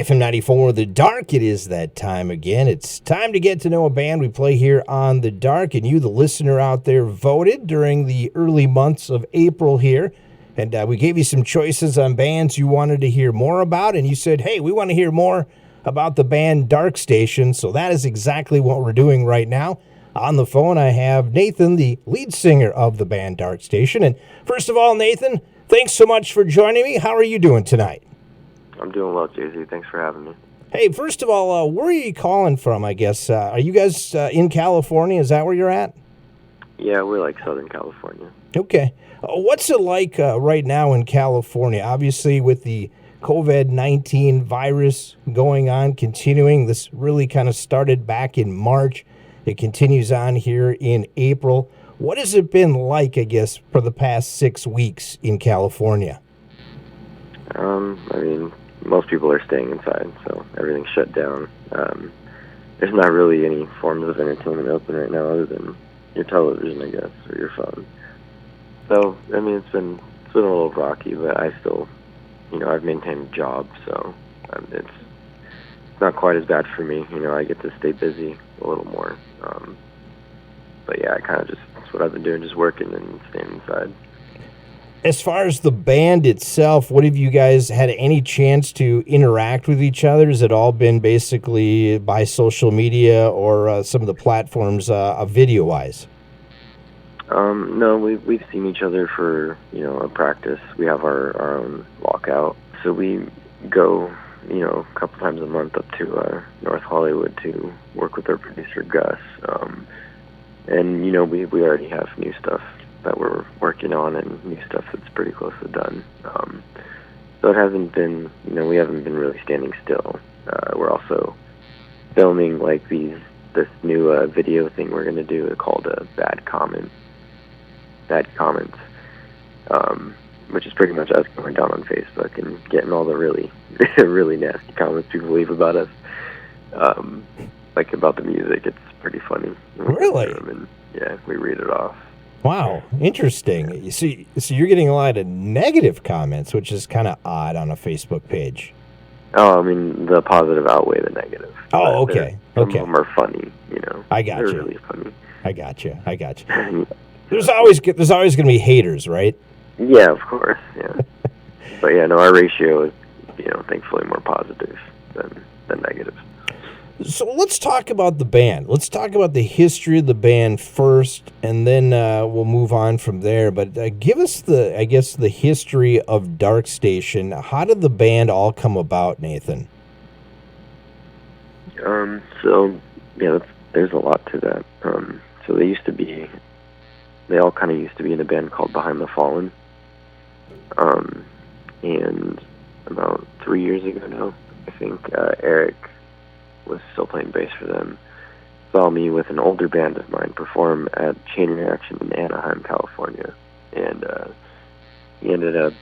FM 94 The Dark. It is that time again. It's time to get to know a band we play here on The Dark, and you, the listener out there, voted during the early months of April here, and we gave you some choices on bands you wanted to hear more about, and you said, hey, we want to hear more about the band Dark Station, so that is exactly what we're doing right now. On the phone, I have Nathan, the lead singer of the band Dark Station, and first of all, Nathan, thanks so much for joining me. How are you doing tonight? I'm doing well, JZ. Thanks for having me. Hey, first of all, where are you calling from, I guess? Are you guys in California? Is that where you're at? Yeah, we're like Southern California. Okay. What's it like right now in California? Obviously, with the COVID-19 virus going on, continuing, this really kind of started back in March. It continues on here in April. What has it been like, I guess, for the past 6 weeks in California? I mean, most people are staying inside, so everything's shut down. There's not really any forms of entertainment open right now other than your television, I guess, or your phone. So, I mean, it's been a little rocky, but I still, I've maintained a job, so it's not quite as bad for me. I get to stay busy a little more. But yeah, that's what I've been doing, just working and staying inside. As far as the band itself, what have you guys had any chance to interact with each other? Has it all been basically by social media or some of the platforms video-wise? No, we've seen each other for, a practice. We have our own walkout. So we go, a couple times a month up to North Hollywood to work with our producer, Gus. And, we already have new stuff that we're working on and new stuff that's pretty close to done. So it hasn't been, we haven't been really standing still. We're also filming this new video thing we're going to do called Bad Comments, which is pretty much us going down on Facebook and getting all the really, really nasty comments people leave about us, about the music. It's pretty funny. Really? And, yeah, we read it off. Wow, interesting. You see, so you're getting a lot of negative comments, which is kind of odd on a Facebook page. Oh, I mean, the positive outweigh the negative. Oh, okay. Some of them are funny, I got you. They're really funny. I got you. There's always going to be haters, right? Yeah, of course, yeah. But yeah, no, our ratio is, thankfully more positive than negative. So let's talk about the band. Let's talk about the history of the band first, and then we'll move on from there. But give us the history of Dark Station. How did the band all come about, Nathan? So yeah, there's a lot to that. So they all kind of used to be in a band called Behind the Fallen. And about 3 years ago now, I think Eric was still playing bass for them, saw me with an older band of mine perform at Chain Reaction in Anaheim, California. And he ended up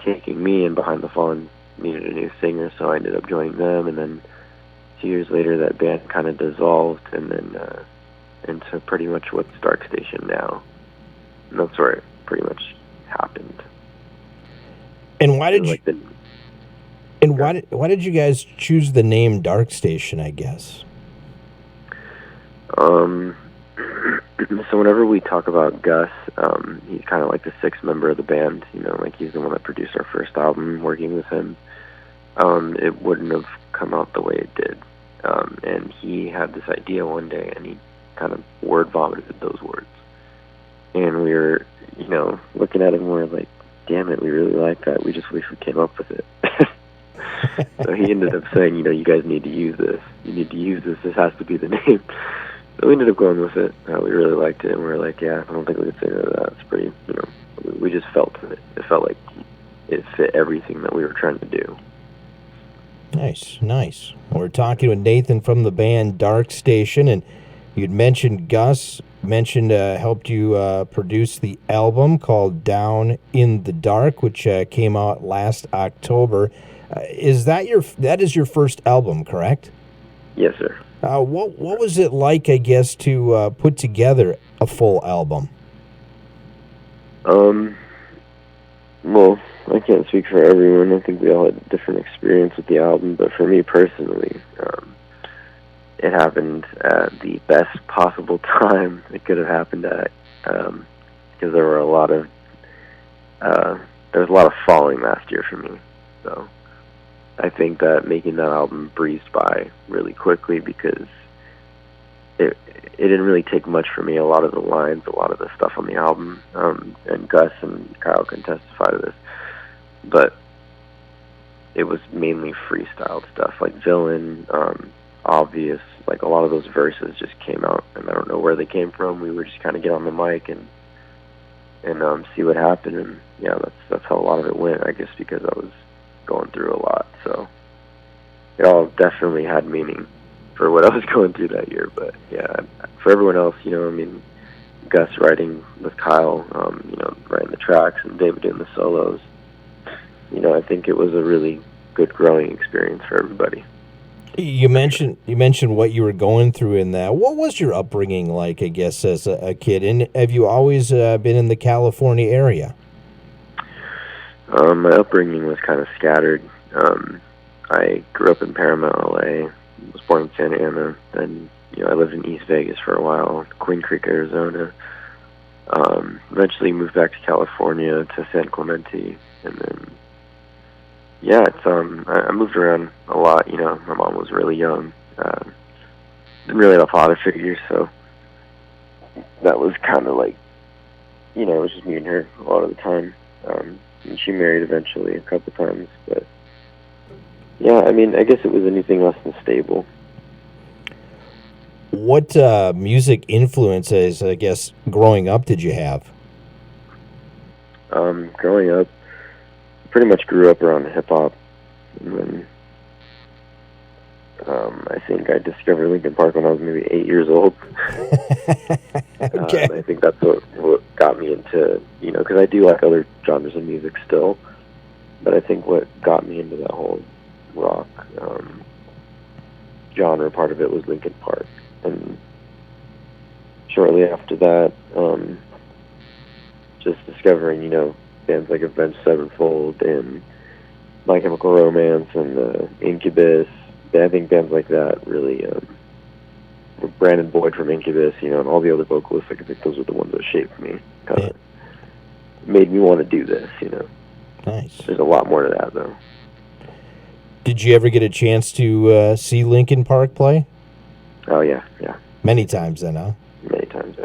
taking me, and Behind the Fallen needed a new singer, so I ended up joining them. And then 2 years later, that band kind of dissolved, and then into pretty much what's Dark Station now. And that's where it pretty much happened. And why did why did you guys choose the name Dark Station, I guess? So whenever we talk about Gus, he's kind of like the sixth member of the band. He's the one that produced our first album. Working with him, it wouldn't have come out the way it did. And he had this idea one day, and he kind of word vomited those words. And we were, looking at him, and we were like, damn it, we really like that. We just wish we came up with it. So he ended up saying, you guys need to use this. You need to use this. This has to be the name. So we ended up going with it. We really liked it, and we were like, yeah, I don't think we could say no to that. It's pretty, we just felt it. It felt like it fit everything that we were trying to do. Nice. We're talking with Nathan from the band Dark Station, and you'd mentioned Gus helped you produce the album called Down in the Dark, which came out last October. That is your first album, correct? Yes, sir. What was it like, I guess, to put together a full album? Well, I can't speak for everyone. I think we all had a different experience with the album, but for me personally, it happened at the best possible time it could have happened at, because there was a lot of falling last year for me. So I think that making that album breezed by really quickly because it didn't really take much for me. A lot of the lines, a lot of the stuff on the album, and Gus and Kyle can testify to this, but it was mainly freestyle stuff like Villain, Obvious. Like a lot of those verses just came out, and I don't know where they came from. We would just kind of get on the mic and see what happened, and yeah, that's how a lot of it went. I guess because I was going through a lot, so it all definitely had meaning for what I was going through that year. But yeah, for everyone else, I mean, Gus writing with Kyle, writing the tracks, and David doing the solos. I think it was a really good growing experience for everybody. You mentioned what you were going through in that. What was your upbringing like, I guess, as a kid? And have you always been in the California area? My upbringing was kind of scattered. I grew up in Paramount, LA. Was born in Santa Ana. Then, I lived in East Vegas for a while, Queen Creek, Arizona. Eventually moved back to California to San Clemente, and then yeah, it's I moved around a lot. My mom was really young. Didn't really have a father figure, so that was kind of like, it was just me and her a lot of the time. And she married eventually a couple times, but yeah, I mean, I guess it was anything less than stable. What music influences, I guess, growing up did you have? Growing up, pretty much grew up around hip hop, and then I think I discovered Linkin Park when I was maybe 8 years old. Okay. I think that's what got me into, because I do like other genres of music still, but I think what got me into that whole rock genre part of it was Linkin Park. And shortly after that, just discovering, bands like Avenged Sevenfold and My Chemical Romance and Incubus. I think bands like that really, Brandon Boyd from Incubus, and all the other vocalists, I think those are the ones that shaped me, kind of made me want to do this, Nice. There's a lot more to that, though. Did you ever get a chance to see Linkin Park play? Oh, yeah. Many times then, huh? Many times, yeah.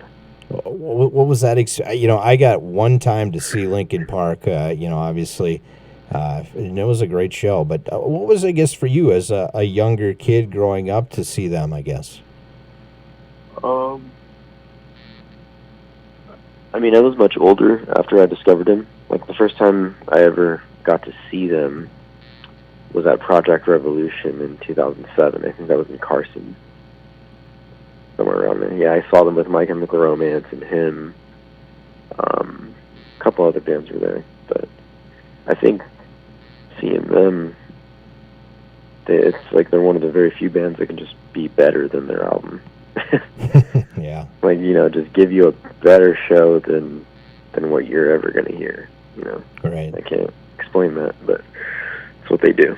What was that? I got one time to see Linkin Park, obviously, and it was a great show. But what was, I guess, for you as a younger kid growing up to see them, I guess? I mean, I was much older after I discovered him. Like, the first time I ever got to see them was at Project Revolution in 2007. I think that was in Carson. Somewhere around there. Yeah, I saw them with My Chemical Romance and him. A couple other bands were there. But I think seeing them, it's like they're one of the very few bands that can just be better than their album. Yeah. Like, just give you a better show than what you're ever going to hear. Right. I can't explain that, but it's what they do.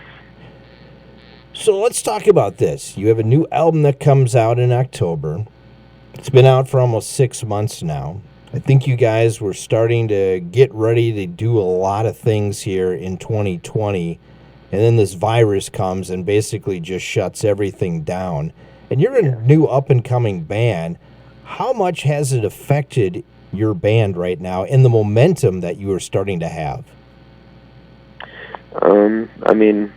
So let's talk about this. You have a new album that comes out in October. It's been out for almost 6 months now. I think you guys were starting to get ready to do a lot of things here in 2020. And then this virus comes and basically just shuts everything down. And you're a new up-and-coming band. How much has it affected your band right now and the momentum that you are starting to have? I mean,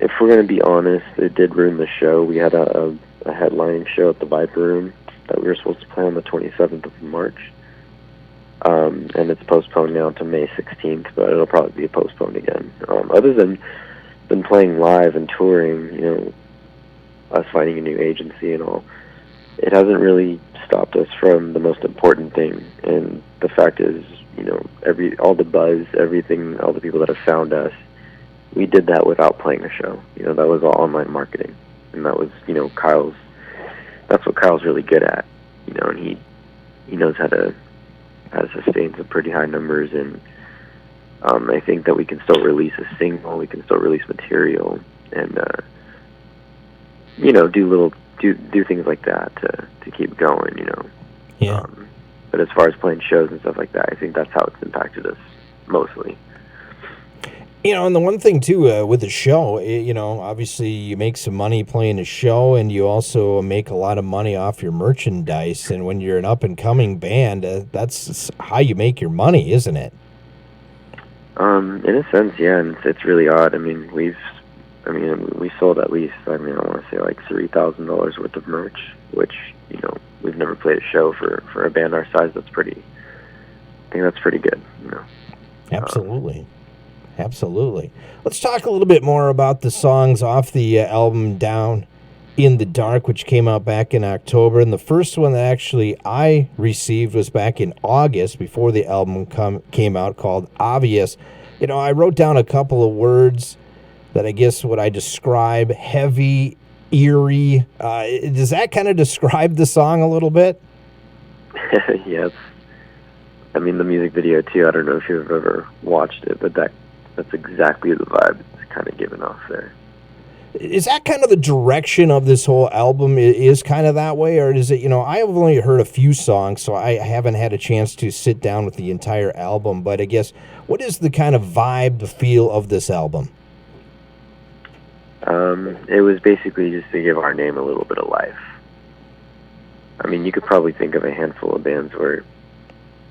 if we're going to be honest, it did ruin the show. We had a headlining show at the Viper Room that we were supposed to play on the 27th of March. And it's postponed now to May 16th, but it'll probably be postponed again. Other than playing live and touring, us finding a new agency and all, it hasn't really stopped us from the most important thing. And the fact is, all the buzz, everything, all the people that have found us, we did that without playing a show. That was all online marketing. And that was, that's what Kyle's really good at, and he knows how to sustain some pretty high numbers. And I think that we can still release a single, we can still release material, and do things like that to keep going. Yeah. But as far as playing shows and stuff like that, I think that's how it's impacted us mostly. And the one thing too with the show, obviously you make some money playing a show, and you also make a lot of money off your merchandise. And when you're an up and coming band, that's how you make your money, isn't it? In a sense, yeah, and it's really odd. I mean, we sold at least, I want to say like $3,000 worth of merch, which we've never played a show for a band our size. I think that's pretty good. Absolutely. Absolutely. Let's talk a little bit more about the songs off the album Down in the Dark, which came out back in October. And the first one that actually I received was back in August, before the album came out, called Obvious. I wrote down a couple of words that I guess what I describe: heavy, eerie. Does that kind of describe the song a little bit? Yes. The music video too, I don't know if you've ever watched it, but that's exactly the vibe it's kind of given off there. Is that kind of the direction of this whole album, is kind of that way? Or is it, I have only heard a few songs, so I haven't had a chance to sit down with the entire album, but I guess, what is the kind of vibe, the feel of this album? It was basically just to give our name a little bit of life. You could probably think of a handful of bands where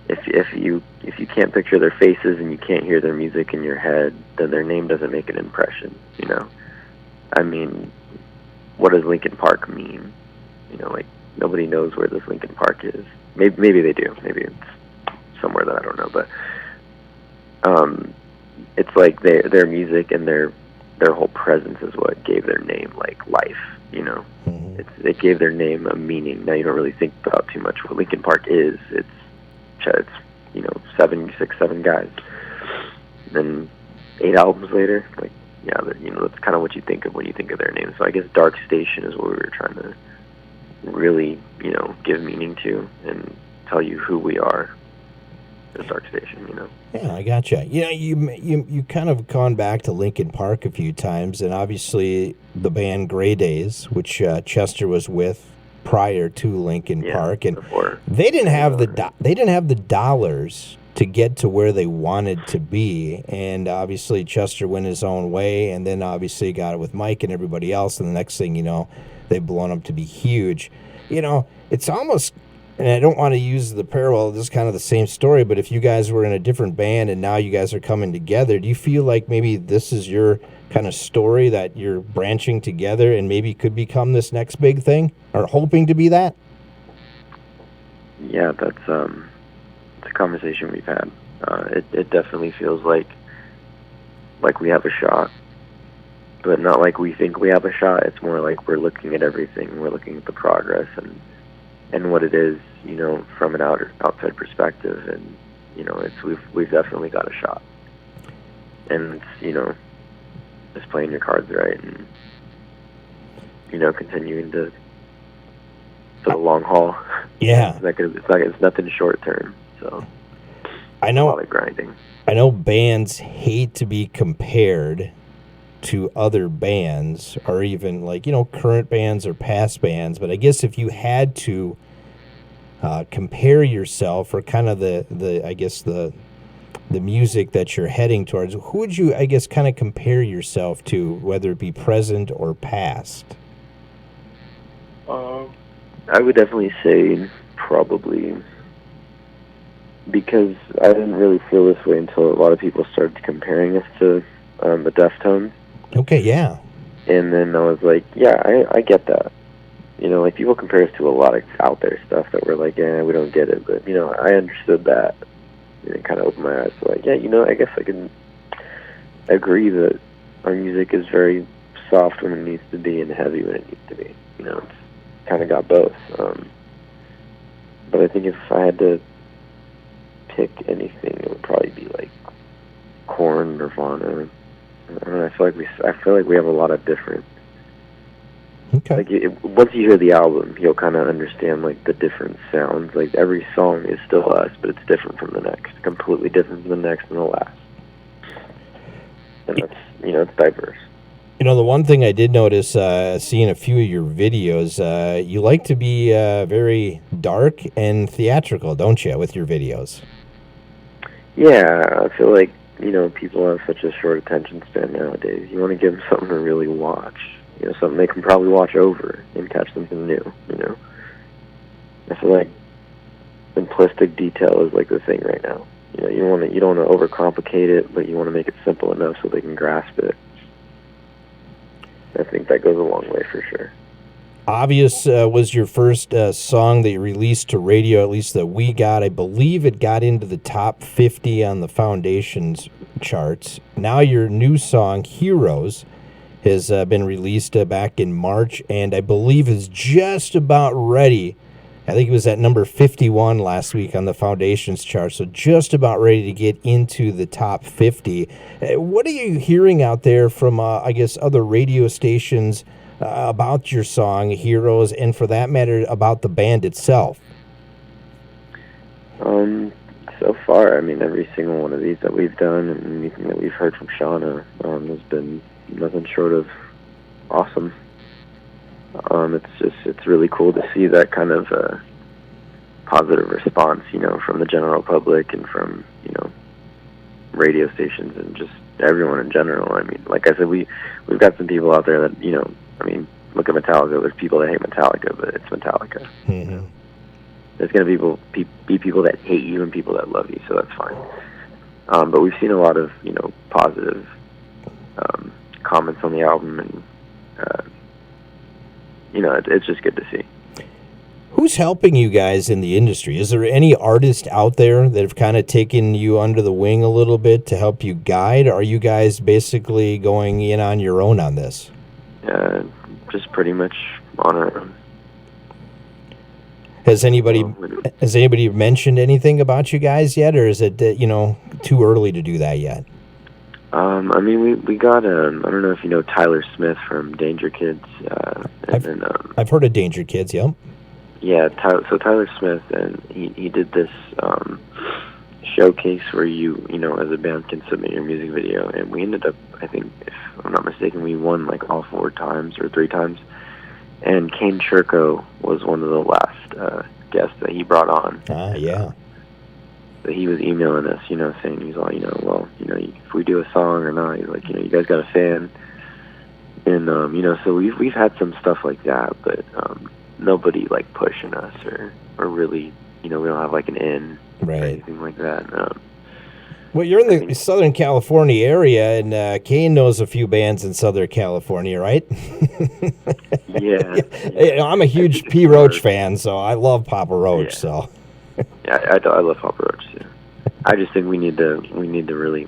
if you can't picture their faces and you can't hear their music in your head, then their name doesn't make an impression. What does Linkin Park mean? Nobody knows where this Linkin Park is. Maybe they do. Maybe it's somewhere that I don't know. But it's like their music and their whole presence is what gave their name like life. Mm-hmm. It gave their name a meaning. Now you don't really think about too much what Linkin Park is. It's 7 guys. And 8 albums later, that's kind of what you think of when you think of their name. So I guess Dark Station is what we were trying to really, give meaning to and tell you who we are. The Dark Station, Yeah, I gotcha. You kind of gone back to Linkin Park a few times, and obviously the band Grey Days, which Chester was with prior to Linkin Park, and they didn't have the dollars to get to where they wanted to be, and obviously Chester went his own way, and then obviously got it with Mike and everybody else, and the next thing you know, they've blown up to be huge. It's almost, and I don't want to use the parallel, this is kind of the same story, but if you guys were in a different band and now you guys are coming together, do you feel like maybe this is your kind of story, that you're branching together and maybe could become this next big thing, or hoping to be that? Yeah, that's it's a conversation we've had. It definitely feels like we have a shot, but not like we think we have a shot. It's more like we're looking at everything. We're looking at the progress and what it is, from an outside perspective, and we've definitely got a shot. And it's, just playing your cards right and continuing to for the long haul. Yeah, it's nothing short term. So I know, a lot of grinding. I know bands hate to be compared to other bands, or even current bands or past bands, but I guess if you had to compare yourself, or kind of the music that you're heading towards, who would you, I guess, kind of compare yourself to, whether it be present or past? I would definitely say probably, because I didn't really feel this way until a lot of people started comparing us to the Deftones. Okay, yeah. And then I was like, yeah, I get that. People compare us to a lot of out there stuff that we're like, yeah, we don't get it. But, I understood that. And it kind of opened my eyes to like, yeah, I guess I can agree that our music is very soft when it needs to be and heavy when it needs to be. It's kind of got both. But I think if I had to pick anything, it would probably be like Korn, Nirvana. I don't know, I feel like we have a lot of different. Okay. Once you hear the album, you'll kind of understand like the different sounds. Like every song is still us, but it's different from the next, completely different from the next and the last. and that's, it's diverse. The one thing I did notice, seeing a few of your videos, you like to be very dark and theatrical, don't you, with your videos? Yeah, I feel like, people have such a short attention span nowadays. You want to give them something to really watch, something they can probably watch over and catch something new. I feel like simplistic detail is like the thing right now. You don't want to overcomplicate it, but you want to make it simple enough so they can grasp it. I think that goes a long way for sure. Obvious was your first song that you released to radio, at least that we got. I believe it got into the top 50 on the Foundation's charts. Now your new song, Heroes, has been released back in March, and I believe is just about ready. I think it was at number 51 last week on the Foundation's chart, so just about ready to get into the top 50. What are you hearing out there from, I guess, other radio stations about your song, Heroes, and for that matter, about the band itself? So far, every single one of these that we've done and anything that we've heard from Shauna has been nothing short of awesome. It's really cool to see that kind of positive response, from the general public and from, radio stations and just everyone in general. Like I said, we've got some people out there that, look at Metallica. There's people that hate Metallica, but it's Metallica. Mm-hmm. There's going to be people that hate you and people that love you, so that's fine. But we've seen a lot of, positive comments on the album, and it's just good to see. Who's helping you guys in the industry? Is there any artist out there that have kind of taken you under the wing a little bit to help you guide? Or are you guys basically going in on your own on this? Just pretty much on our own. Has anybody mentioned anything about you guys yet, or is it too early to do that yet? We got I don't know if you know Tyler Smith from Danger Kids. I've heard of Danger Kids. Yep. Yeah, so Tyler Smith, and he did this showcase where you as a band can submit your music video, and we ended up, I think, if I'm not mistaken, we won like all 4 times or 3 times. And Kane Churko was one of the last guests that he brought on. Yeah. So he was emailing us, saying he's all, if we do a song or not, he's like, you guys got a fan, and so we've had some stuff like that, but nobody like pushing us or really, we don't have like an in right. or anything like that. Well, you're in the Southern California area, and Kane knows a few bands in Southern California, right? Yeah. I'm a huge P. Roach fan, so I love Papa Roach. Yeah. So. Yeah, I love Papa Roach too. I just think we need to really,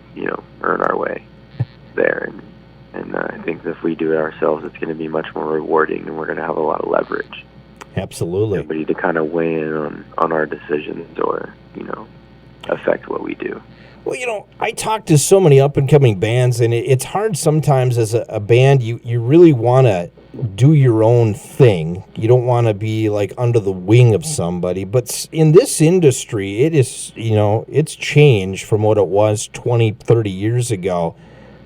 earn our way there, and I think if we do it ourselves, it's going to be much more rewarding, and we're going to have a lot of leverage. Absolutely. Nobody to kind of weigh in on our decisions or, affect what we do. Well, I talk to so many up-and-coming bands, and it's hard sometimes as a band. You really want to do your own thing. You don't want to be, like, under the wing of somebody. But in this industry, it is, it's changed from what it was 20, 30 years ago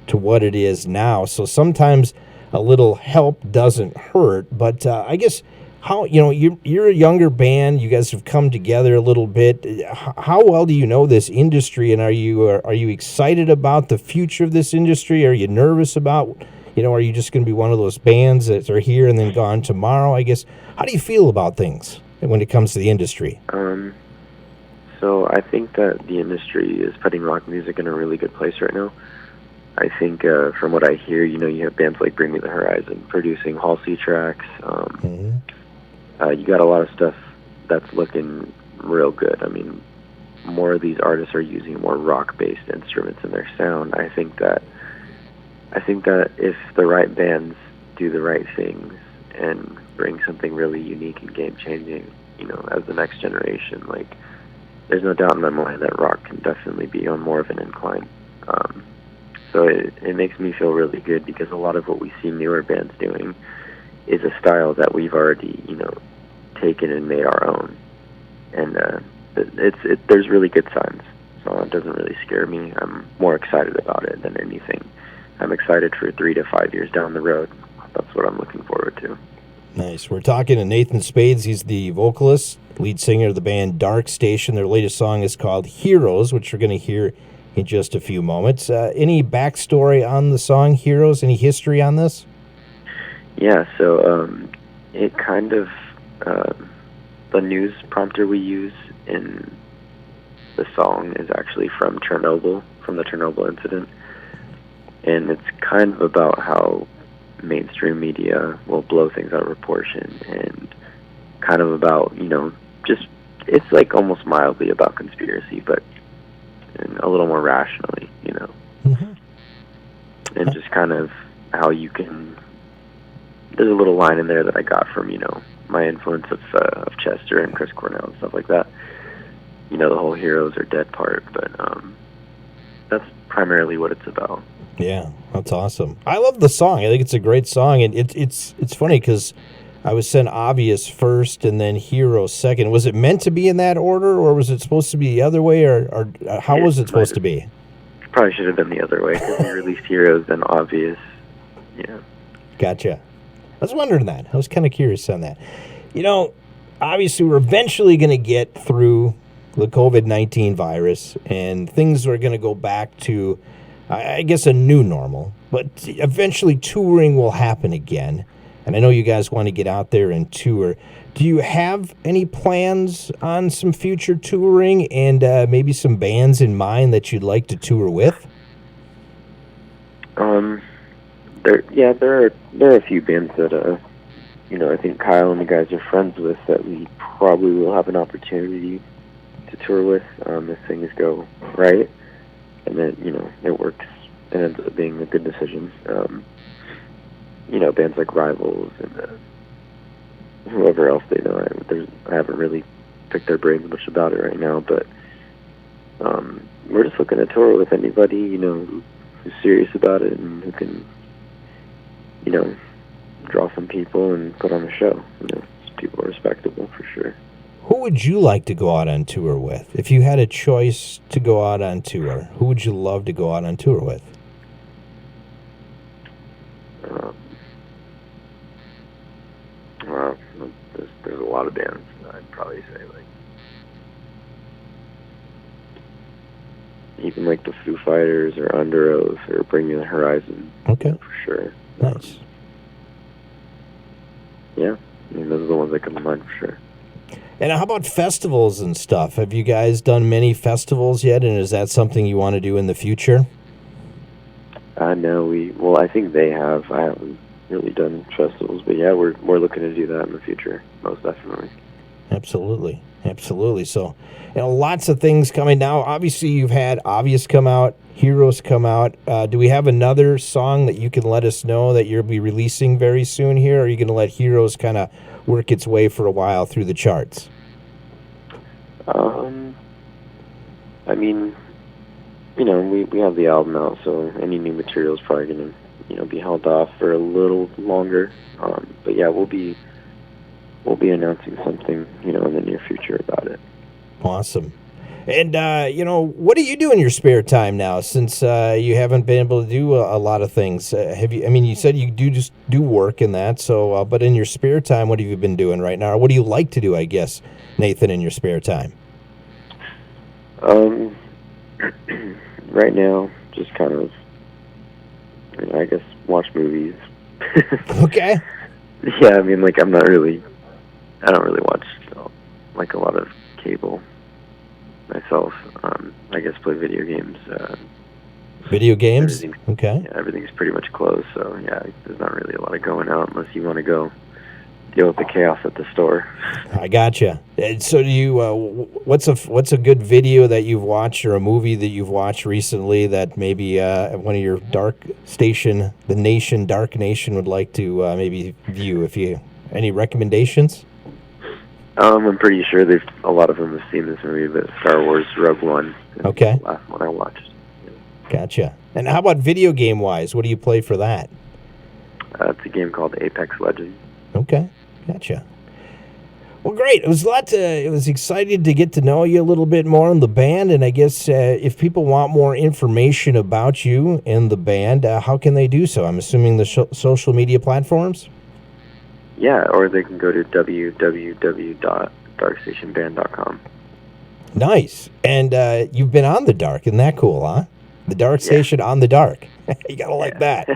to what it is now. So sometimes a little help doesn't hurt. But I guess... How you're a younger band. You guys have come together a little bit. How well do you know this industry, and are you excited about the future of this industry? Are you nervous about, are you just going to be one of those bands that are here and then gone tomorrow? I guess. How do you feel about things when it comes to the industry? So I think that the industry is putting rock music in a really good place right now. I think from what I hear, you have bands like Bring Me the Horizon producing Halsey tracks. Mm-hmm. You got a lot of stuff that's looking real good. More of these artists are using more rock-based instruments in their sound. I think that if the right bands do the right things and bring something really unique and game-changing, as the next generation, like, there's no doubt in my mind that rock can definitely be on more of an incline. So it makes me feel really good because a lot of what we see newer bands doing is a style that we've already, taken and made our own, and there's really good signs. So it doesn't really scare me. I'm more excited about it than anything. I'm excited for 3 to 5 years down the road. That's what I'm looking forward to. Nice. We're talking to Nathan Spades. He's the vocalist, lead singer of the band Dark Station. Their latest song is called Heroes, which we're going to hear in just a few moments. Any backstory on the song Heroes? Any history on this? Yeah, so it kind of, the news prompter we use in the song is actually from Chernobyl, from the Chernobyl incident. And it's kind of about how mainstream media will blow things out of proportion, and kind of about, just, it's like almost mildly about conspiracy, but a little more rationally, Mm-hmm. And just kind of how you can, there's a little line in there that I got from, my influence of Chester and Chris Cornell and stuff like that. The whole heroes are dead part, but that's primarily what it's about. Yeah, that's awesome. I love the song. I think it's a great song, and it's funny because I was sent Obvious first and then Heroes second. Was it meant to be in that order, or was it supposed to be the other way, or how was it supposed to be? Probably should have been the other way, because we released Heroes, then Obvious. Yeah. Gotcha. I was wondering that. I was kind of curious on that. Obviously, we're eventually going to get through the COVID-19 virus, and things are going to go back to, I guess, a new normal. But eventually, touring will happen again. And I know you guys want to get out there and tour. Do you have any plans on some future touring and maybe some bands in mind that you'd like to tour with? There are a few bands that I think Kyle and the guys are friends with that we probably will have an opportunity to tour with if things go right, and then it works and ends up being a good decision. Bands like Rivals and whoever else they know. I haven't really picked their brains much about it right now, but we're just looking to tour with anybody who's serious about it and who can draw some people and put on a show. People are respectable for sure. Who would you like to go out on tour with? If you had a choice to go out on tour, who would you love to go out on tour with? Well, there's a lot of bands. I'd probably say even like the Foo Fighters or Under Oath or Bring Me the Horizon. Okay. For sure. Nice. Yeah, those are the ones that come to mind for sure. And how about festivals and stuff? Have you guys done many festivals yet, and is that something you want to do in the future? No, I think they have. I haven't really done festivals, but yeah, we're looking to do that in the future, most definitely. Absolutely. So, lots of things coming now. Obviously, you've had Obvious come out, Heroes come out. Do we have another song that you can let us know that you'll be releasing very soon here? Or are you going to let Heroes kind of work its way for a while through the charts? We have the album out, so any new material is probably going to, be held off for a little longer. But yeah, we'll be announcing something, in the near future about it. Awesome. And, what do you do in your spare time now since you haven't been able to do a lot of things? You said you just do work in that, so, but in your spare time, what have you been doing right now? Or what do you like to do, I guess, Nathan, in your spare time? Right now, just kind of, I guess, watch movies. Okay. Yeah, I don't really watch, a lot of cable myself. I guess play video games. Video games? Okay. Yeah, everything's pretty much closed, so yeah, there's not really a lot of going out unless you want to go deal with the chaos at the store. I gotcha. So do you, what's a good video that you've watched or a movie that you've watched recently that maybe one of your Dark Nation would like to maybe view? Any recommendations? I'm pretty sure a lot of them have seen this movie, but Star Wars Rogue One is okay. The last one I watched. Gotcha. And how about video game wise? What do you play for that? It's a game called Apex Legends. Okay. Gotcha. Well, great. It was it was exciting to get to know you a little bit more in the band, and I guess if people want more information about you and the band, how can they do so? I'm assuming the social media platforms. Yeah, or they can go to www.darkstationband.com. Nice. And you've been on the Dark. Isn't that cool, huh? The Dark Station on the Dark. You gotta like that.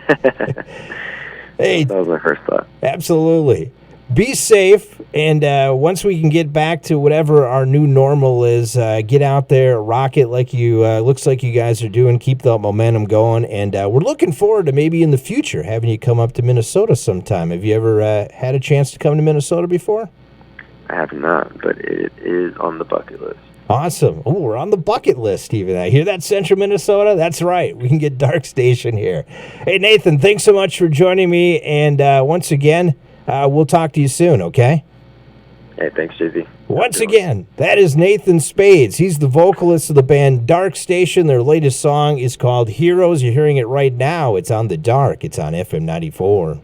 Hey, that was my first thought. Absolutely. Be safe, and once we can get back to whatever our new normal is, get out there, rock it like you looks like you guys are doing. Keep the momentum going, and we're looking forward to maybe in the future having you come up to Minnesota sometime. Have you ever had a chance to come to Minnesota before? I have not, but it is on the bucket list. Awesome. Oh, we're on the bucket list even. I hear that, Central Minnesota? That's right. We can get Dark Station here. Hey, Nathan, thanks so much for joining me, and once again, we'll talk to you soon, okay? Hey, thanks, JZ. Once again, that is Nathan Spades. He's the vocalist of the band Dark Station. Their latest song is called Heroes. You're hearing it right now. It's on the Dark. It's on FM 94.